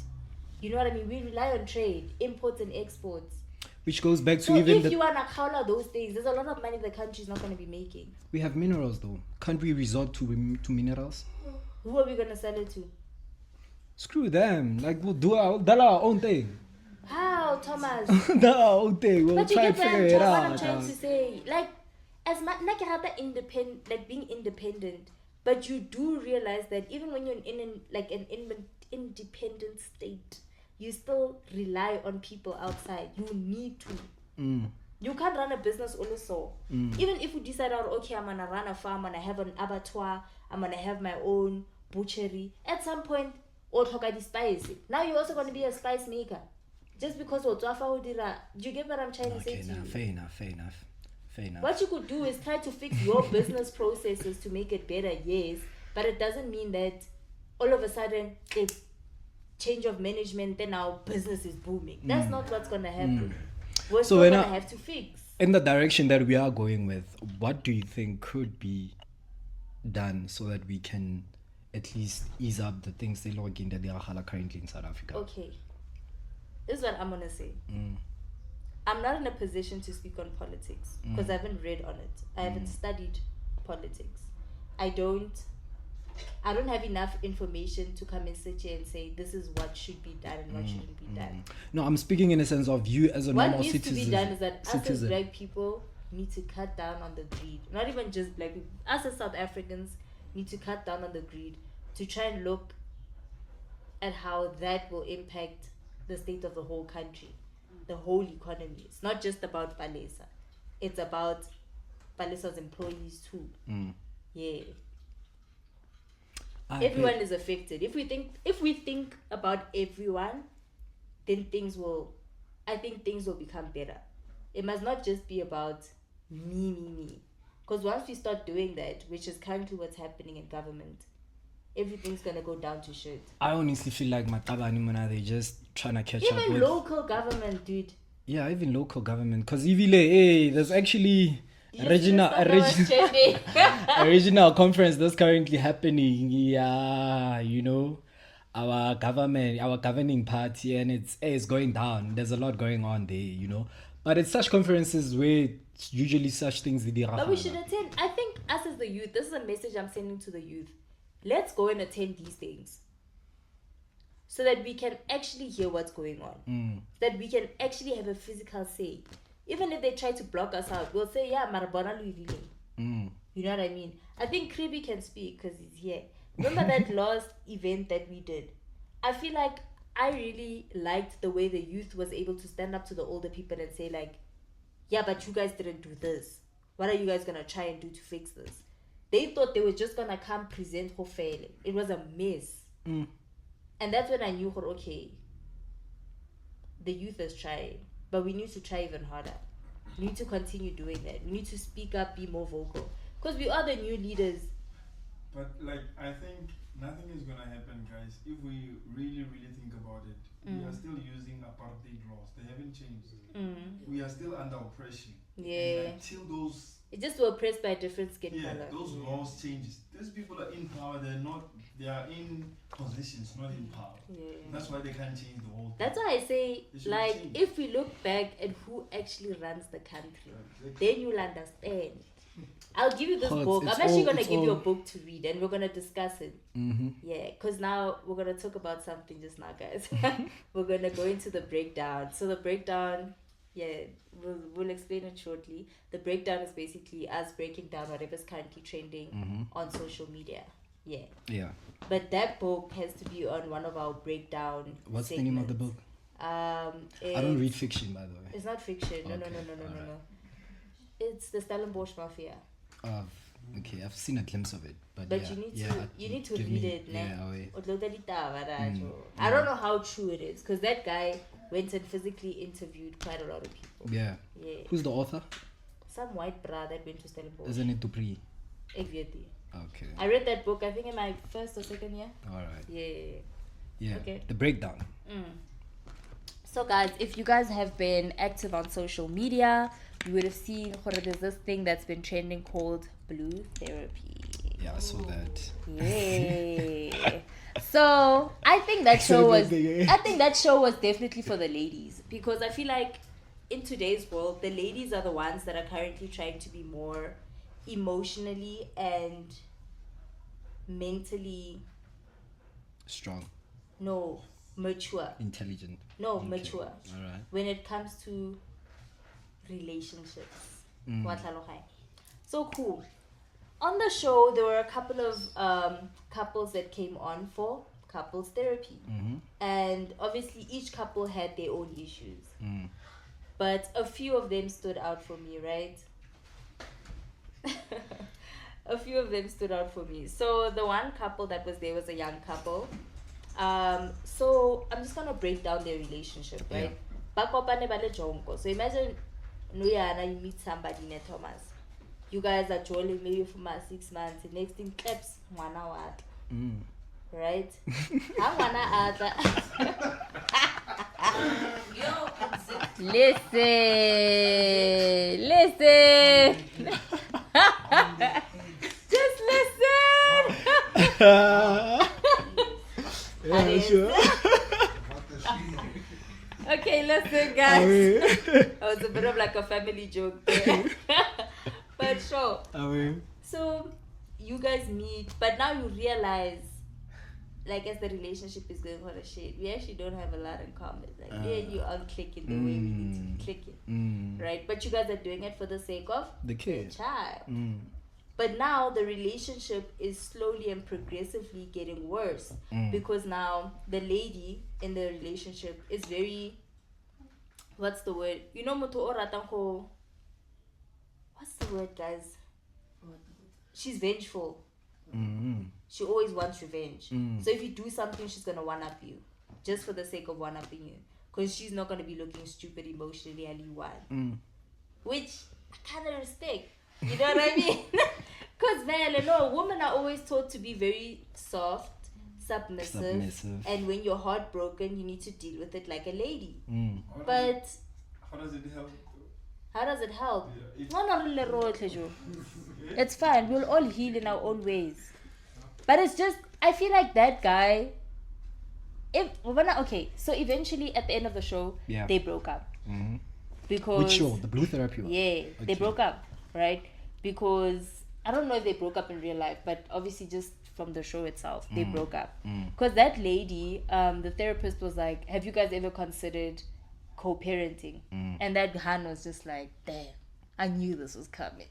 you know what I mean? We rely on trade, imports and exports. which goes back to So even if you want to color those things, there's a lot of money the country's not going to be making. we have minerals though. Can't we resort to minerals? Who are we going to sell it to? Screw them. Like we'll do our own thing. How, Thomas? Do our own thing. We'll But you try get and figure it what out. I'm trying to say. Like, as much like independent, like being independent, but you do realize that even when you're in an independent state, you still rely on people outside. You need to. You can't run a business also. Even if you decide, okay, I'm gonna run a farm, I'm gonna have an abattoir, I'm gonna have my own butchery. At some point, spice. Now you're also gonna be a spice maker. Just because do you get what I'm trying to say Okay, to now you? fair enough. What you could do is try to fix your business processes to make it better, yes, but it doesn't mean that all of a sudden it's change of management, then our business is booming. That's not what's gonna happen. We're So still when gonna I- have to fix. in the direction that we are going with, what do you think could be done so that we can at least ease up the things they log in that they are currently in South Africa? Okay. This is what I'm gonna say. I'm not in a position to speak on politics because I haven't read on it. I haven't studied politics. I don't have enough information to come and sit here and say this is what should be done and what shouldn't be done. No, I'm speaking in a sense of you as a What normal needs citizen. to be done is that us as black people need to cut down on the greed. Not even just black people. Us as South Africans need to cut down on the greed to try and look at how that will impact the state of the whole country, the whole economy. It's not just about Palesa. It's about Palesa's employees too. Yeah. Everyone is affected. If we think about everyone, then things will become better. It must not just be about me. Because once we start doing that, which is currently what's happening in government, everything's gonna go down to shit. I honestly feel like they're just trying to catch up with... Even local government, dude. Yeah, even local government. Because there's actually a regional conference that's currently happening. Yeah, our governing party, and it's going down. There's a lot going on there, But it's such conferences where it's usually such things. But we should attend. I think us as the youth, this is a message I'm sending to the youth. Let's go and attend these things so that we can actually hear what's going on. That we can actually have a physical say. Even if they try to block us out, we'll say, yeah, Marabona Louisville. You know what I mean? I think Kribi can speak because he's here. Remember that last event that we did? I feel like I really liked the way the youth was able to stand up to the older people and say like, yeah, but you guys didn't do this. What are you guys going to try and do to fix this? They thought they were just going to come present for failing. It was a mess. And that's when I knew, okay, the youth is trying. But we need to try even harder. We need to continue doing that. We need to speak up, be more vocal. Because we are the new leaders. But I think nothing is gonna happen, guys, if we really, really think about it. We are still using apartheid laws. They haven't changed. We are still under oppression. Yeah. And until those... It's just we're oppressed by a different skin color. Those laws changes. These people are in power. They are in positions, not in power. Yeah. That's why they can't change the whole thing. That's why I say, change. if we look back at who actually runs the country, then you'll understand. I'll give you this book. I'm actually going to give you a book to read and we're going to discuss it. Yeah, because now we're going to talk about something just now, guys. We're going to go into the breakdown. So the breakdown, we'll explain it shortly. The breakdown is basically us breaking down whatever's currently trending on social media. Yeah. But that book has to be on one of our breakdown What's segments. the name of the book? I don't read fiction, by the way. It's not fiction. No. It's the Stellenbosch Mafia. Okay, I've seen a glimpse of it, but you need to read it. Yeah, I don't know how true it is because that guy went and physically interviewed quite a lot of people. Yeah. Who's the author? Some white bra that went to Stellenbosch. Isn't it Dupree? Exactly. Okay. I read that book, I think, in my first or second year. All right. Yeah. Okay. The breakdown. So, guys, if you guys have been active on social media, you would have seen there's this thing that's been trending called blue therapy. Yeah, I saw that. Yeah. So I think that show was definitely for the ladies because I feel like in today's world the ladies are the ones that are currently trying to be more emotionally and mentally strong. No, mature. Intelligent. No, okay. Mature. All right. When it comes to relationships. So cool. On the show, there were a couple of couples that came on for couples therapy. And obviously, each couple had their own issues. But a few of them stood out for me, right? A few of them stood out for me. So the one couple that was there was a young couple. So I'm just going to break down their relationship, right? So imagine Nuyana, you meet somebody in Thomas. You guys are jolly maybe for 6 months. The next thing claps, right? Yeah, sure. Okay, listen, guys. Oh, it's a bit of like a family joke there. But sure. So you guys meet, but now you realize, like, as the relationship is going for a shit, we actually don't have a lot in common. Like, me and you aren't clicking the way we need to be clicking, right? But you guys are doing it for the sake of the kid, the child. But now the relationship is slowly and progressively getting worse because now the lady in the relationship is very, what's the word? You know, what's the word, guys? She's vengeful. She always wants revenge. So if you do something, she's gonna one-up you, just for the sake of one-upping you, because she's not gonna be looking stupid emotionally at you which I kind of respect. You know what I mean? Because women are always taught to be very soft, submissive, and when you're heartbroken, you need to deal with it like a lady. But how does it help? How does it help? Yeah, it's fine. We'll all heal in our own ways. But it's just, I feel like that guy. Okay, so eventually at the end of the show, they broke up. Because which show? The Blue Therapy one? Yeah, they broke up, right? Because I don't know if they broke up in real life, but obviously just from the show itself, they broke up. Because that lady, the therapist was like, have you guys ever considered co-parenting? And that Han was just like, damn, I knew this was coming.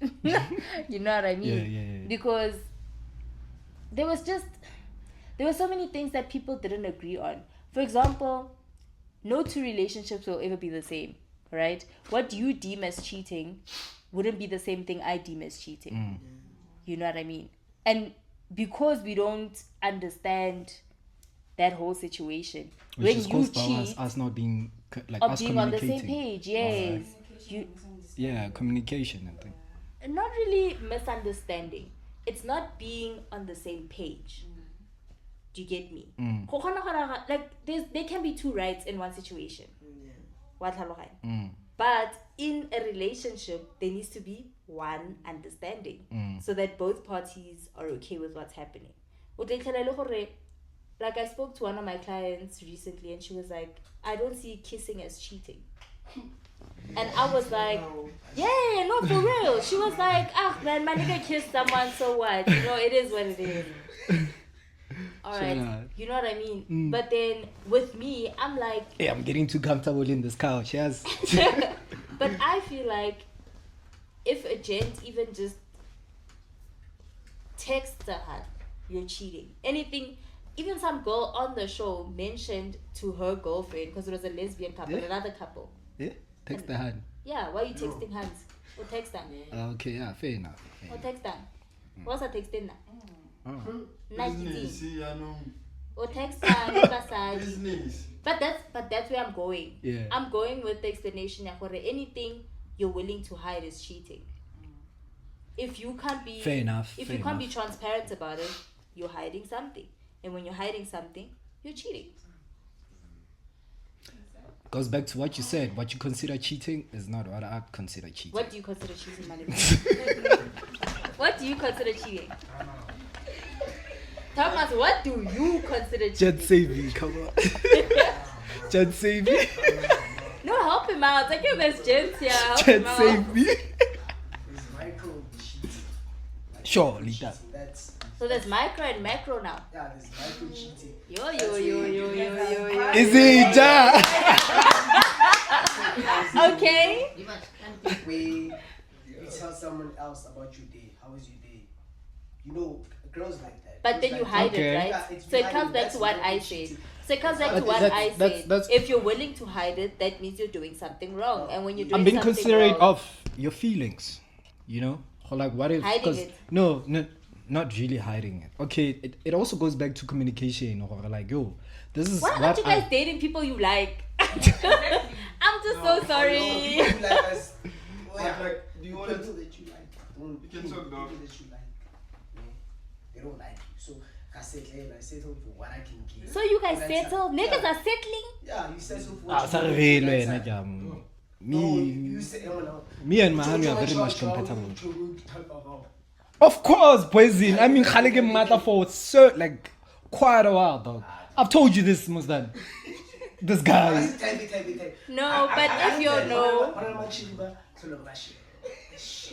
You know what I mean? Yeah. Because there were so many things that people didn't agree on. For example, no two relationships will ever be the same, right? What you deem as cheating wouldn't be the same thing I deem as cheating. You know what I mean? And because we don't understand that whole situation, which when is you caused by cheat, us not being like of us being on the same communicating. page, yes. Communication and thing. Not really misunderstanding. It's not being on the same page. Do you get me? Like there can be two rights in one situation. But in a relationship, there needs to be one understanding so that both parties are okay with what's happening. Like I spoke to one of my clients recently and she was like, I don't see kissing as cheating. And I was like, yeah, no, for real. She was like, man, my nigga kissed someone, so what? You know, it is what it is. Alright, you know what I mean? But then with me, I'm like, hey, I'm getting too comfortable in this couch, yes. But I feel like if a gent even just texts her, you're cheating. Anything, even some girl on the show mentioned to her girlfriend, because it was a lesbian couple, another couple. Yeah, text the hand. Yeah, why are you texting hands? Or text them? Okay, yeah, fair enough. Or text them? What's a texting now? Or text them. But that's where I'm going. Yeah. I'm going with the explanation that for anything you're willing to hide is cheating. If you can't be fair enough. If you can't be transparent about it, you're hiding something. And when you're hiding something, you're cheating. Goes back to what you said. What you consider cheating is not what I consider cheating. What do you consider cheating, Malik? What do you consider cheating? Thomas, what do you consider cheating? Jet save me, come on. Jet save me. No, help him out. Like, there's gents here. Help Jet him out. save me. There's micro cheating. Sure, Lita. So there's micro and macro now. Yeah, there's micro cheating. Yo. Is it ja? Okay. Where you tell someone else about your day. How was your day? You know, girls like that. But then you hide it, right? Yeah, So it comes back to what I said. If you're willing to hide it, that means you're doing something wrong. And when you're doing I'm being something considerate wrong, of your feelings. You know? Or like what if... hiding it. No, not really hiding it. Okay, it also goes back to communication. Or like, yo, this is why what aren't you guys dating people you like? I'm just so sorry. You like us. Like, do you want People to... that you like. Don't You can talk now. people that you like. They don't like you. So I settle for what I can give. So you guys That's settle? yeah. Niggas are settling? Yeah, you settle for Ah, what sorry, you wena, That's jam. No, Me you say, me and my honey are very much compatible. Of course, poison. I mean, Khalege matter for like quite a while, dog. I've told you this, Musdan. This guy. No, but if you know.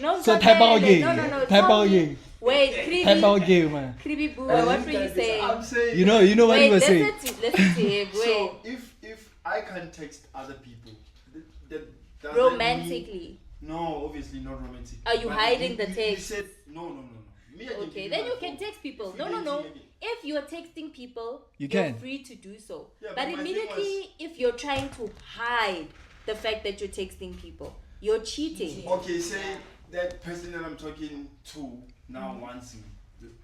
No, So not type out really. gay. No. Type tell out me. gay. Wait, Type out Kribi. gay, man. Kribi Boo, what were you saying? I'm saying. You know what he Wait, was saying. listen to him. Wait. So if I can text other people, does that mean- Romantically. No, obviously not romantic. Are you But hiding the you text? said no. Me, I can Okay, give then my you can phone. text people. If you No. dating again. If you're texting people, You you're can. free to do so. Yeah, but but my thing immediately, if you're trying to hide the fact that you're texting people, you're cheating. Okay, say that person that I'm talking to now wants me.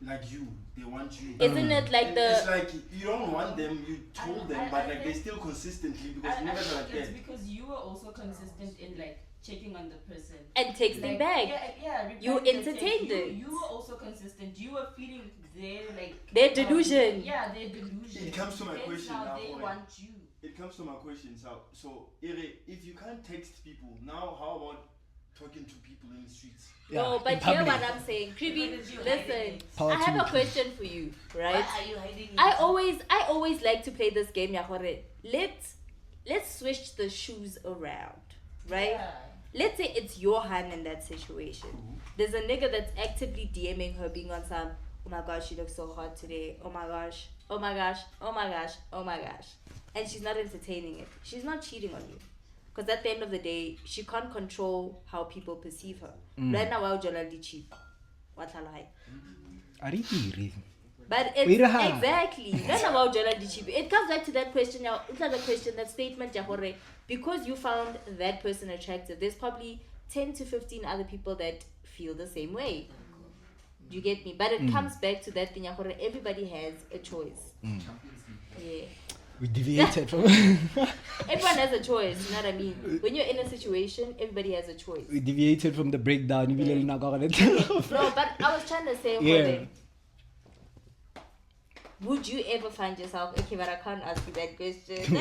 Like you, they want you. Isn't it like And the it's like you don't want them, you told them, but like they still consistently because I niggas are like think it's that. because you were also consistent in like checking on the person. and texting Like, back? Yeah, You replying to the entertained text. it. You were also consistent. You were feeling their like Their delusion. Yeah, their delusion. It comes to my Hence question now now, they Owen. want you. It comes to my question. So if you can't text people, now how about talking to people in the streets? No, in but hear public. what I'm saying. Kribi, Because you're listen. hiding. Power I have to a question for you, right? Why are you hiding it? I always like to play this game, Yahore. Let's switch the shoes around, right? Yeah. Let's say it's your hand in that situation. There's a nigga that's actively DMing her, being on some, oh my gosh, she looks so hot today. Oh my gosh, oh my gosh, oh my gosh, oh my gosh. And she's not entertaining it. She's not cheating on you. Because at the end of the day, she can't control how people perceive her. Right now, I'll generally cheat. What I like. Ariti. But it's Wiraha. exactly. That's about generally cheap. It comes back to that question now. It's like a question, that statement, Jahore. Because you found that person attractive, there's probably 10 to 15 other people that feel the same way. Do you get me? But it comes back to that thing, Jahore. Everybody has a choice. Yeah. We deviated from. Everyone has a choice, you know what I mean? When you're in a situation, everybody has a choice. We deviated from the breakdown. No, but I was trying to say, Yeah. would you ever find yourself, okay, but I can't ask you that question.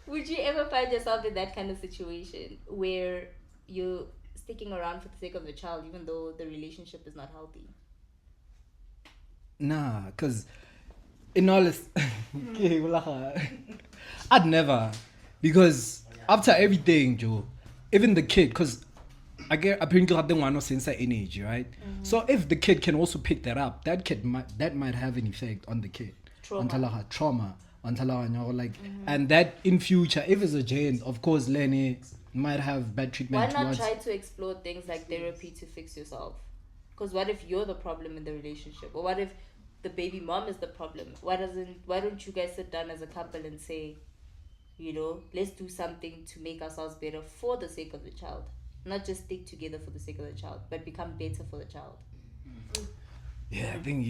would you ever find yourself in that kind of situation where you're sticking around for the sake of the child even though the relationship is not healthy? Nah, because in all this, I'd never, because after everything, Joe, even the kid, because I get apparently have the one sensor energy, right? So if the kid can also pick that up, that might have an effect on the kid. Trauma. Like, and that in future, if it's a giant, of course, Lenny might have bad treatment. Why not try to explore things like therapy to fix yourself? Because what if you're the problem in the relationship, or what if the baby mom is the problem? Why don't you guys sit down as a couple and say, let's do something to make ourselves better for the sake of the child, not just stick together for the sake of the child, but become better for the child. Yeah, I think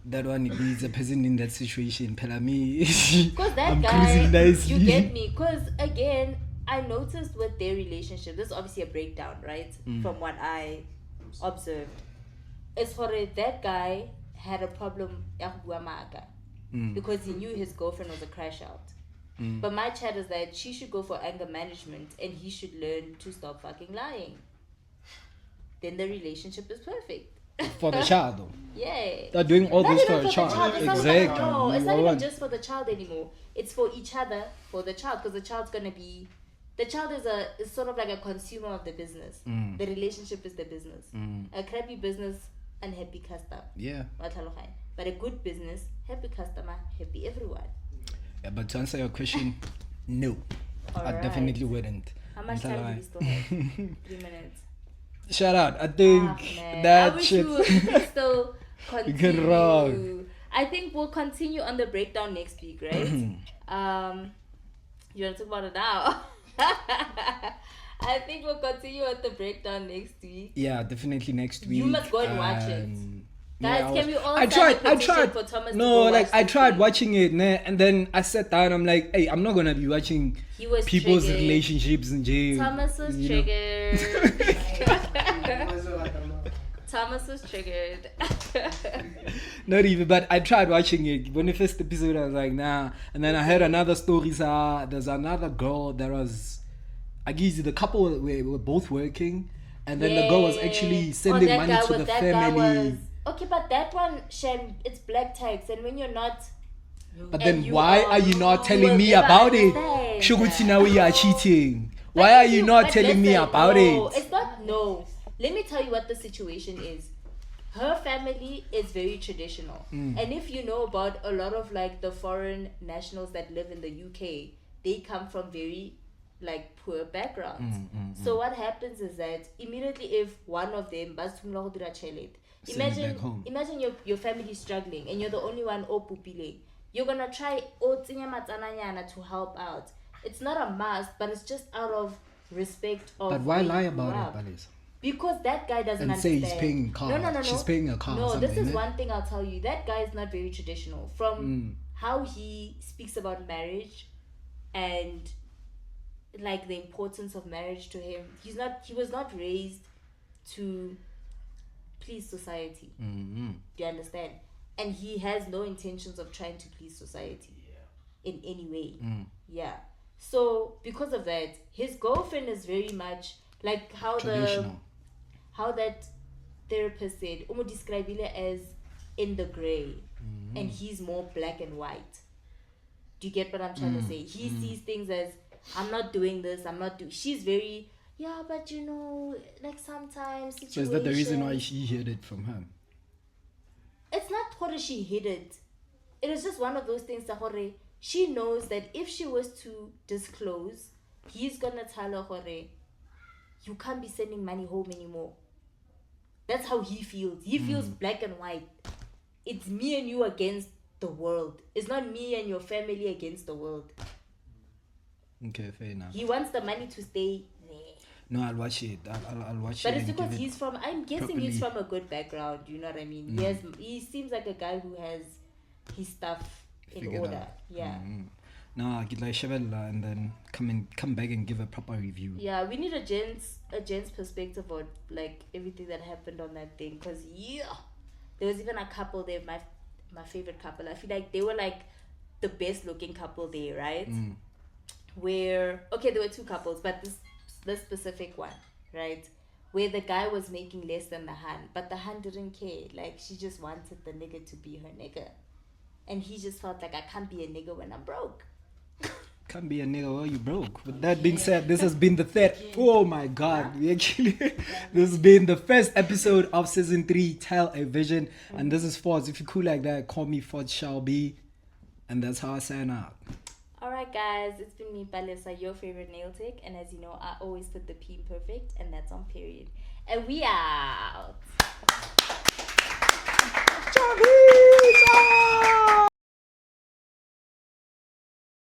that one needs a person in that situation. Pela me, Because that I'm guy, cruising nicely. you get me? Because again, I noticed with their relationship, this is obviously a breakdown, right? From what I observed, it's for that guy had a problem because he knew his girlfriend was a crash out. But my chat is that she should go for anger management and he should learn to stop fucking lying. Then the relationship is perfect. For the child, though. Yeah. They're doing all Not this even for a the child. It's not Exactly. even, no, it's not You even want- just for the child anymore. It's for each other, for the child, because the child's gonna be. The child is sort of like a consumer of the business. The relationship is the business. A crappy business, unhappy customer. Yeah. But a good business, happy customer, happy everyone. Yeah, but to answer your question, no. I Alright. definitely wouldn't. How much Until time do I- we still have? 3 minutes. Shout out. I think Man. I that wish shit. we could still We continue. can rock. I think we'll continue on the breakdown next week, right? You want to talk about it now? I think we'll continue with the breakdown next week. Yeah, definitely next week. You must go and watch it. And- Guys, yeah, can we all I sign a tried. petition for Thomas to No, go like watch I this tried thing? watching it, and then I sat down. I'm like, hey, I'm not gonna be watching He was people's triggered. relationships in jail. Thomas was you know. triggered. Thomas was triggered. Not even, but I tried watching it. When the first episode, I was like, nah. And then I heard another story. There's another girl that was, I guess the couple were both working, and then the girl was actually sending that money guy to was- the that guy family. was- okay, but that one, Shem, it's black tax, and when you're not, But and then you why are- are you not you telling will me never about it? understand. Shuguti, now we are cheating. But Why are if you not but telling me listen, about no, it? It's not, no. Let me tell you what the situation is. Her family is very traditional. And if you know about a lot of like the foreign nationals that live in the UK, they come from very like poor backgrounds. So what happens is that immediately if one of them Send it back home. imagine your family is struggling and you're the only one opupile, you're gonna try to help out. It's not a must, but it's just out of respect of But why where lie you about grew it, up. Balis? Because that guy doesn't And say understand. he's paying a car. No. She's paying a car or No, something, this is eh? one thing I'll tell you. That guy is not very traditional. From how he speaks about marriage and like the importance of marriage to him, he was not raised to please society. Do you understand? And he has no intentions of trying to please society in any way. Yeah. So because of that, his girlfriend is very much like how that therapist said, Umo describe it as in the gray, and he's more black and white. Do you get what I'm trying to say? He sees things as, I'm not doing this, she's very, yeah, but you know, like sometimes situations. So is that the reason why she hid it from him? It's not what she hid it. It is just one of those things that she knows that if she was to disclose, he's gonna tell her, you can't be sending money home anymore. That's how he feels. He feels black and white. It's me and you against the world. It's not me and your family against the world. Okay, fair enough. He wants the money to stay there. No, I'll watch it. I'll watch But it. it's and because give it he's from, I'm guessing he's properly. from a good background, you know what I mean? He seems like a guy who has his stuff in Figured order. out. Yeah. No, get like Shavella and then come back and give a proper review. Yeah, we need a gent's perspective on like everything that happened on that thing. Cause there was even a couple there, my favorite couple. I feel like they were like the best looking couple there, right? Where there were two couples, but this specific one, right? Where the guy was making less than the Han, but the Han didn't care. Like she just wanted the nigga to be her nigga, and he just felt like I can't be a nigga when I'm broke. Can't be a nigga while you broke. With that being said, this has been the third. Oh my god, we actually this has been the first episode of season 3, Tell a Vision, and this is Fords. If you're cool like that, call me Fords shall be, and that's how I sign out. Alright guys, it's been me, Palesa, your favorite nail tech, and as you know, I always put the P in perfect, and that's on period. And we are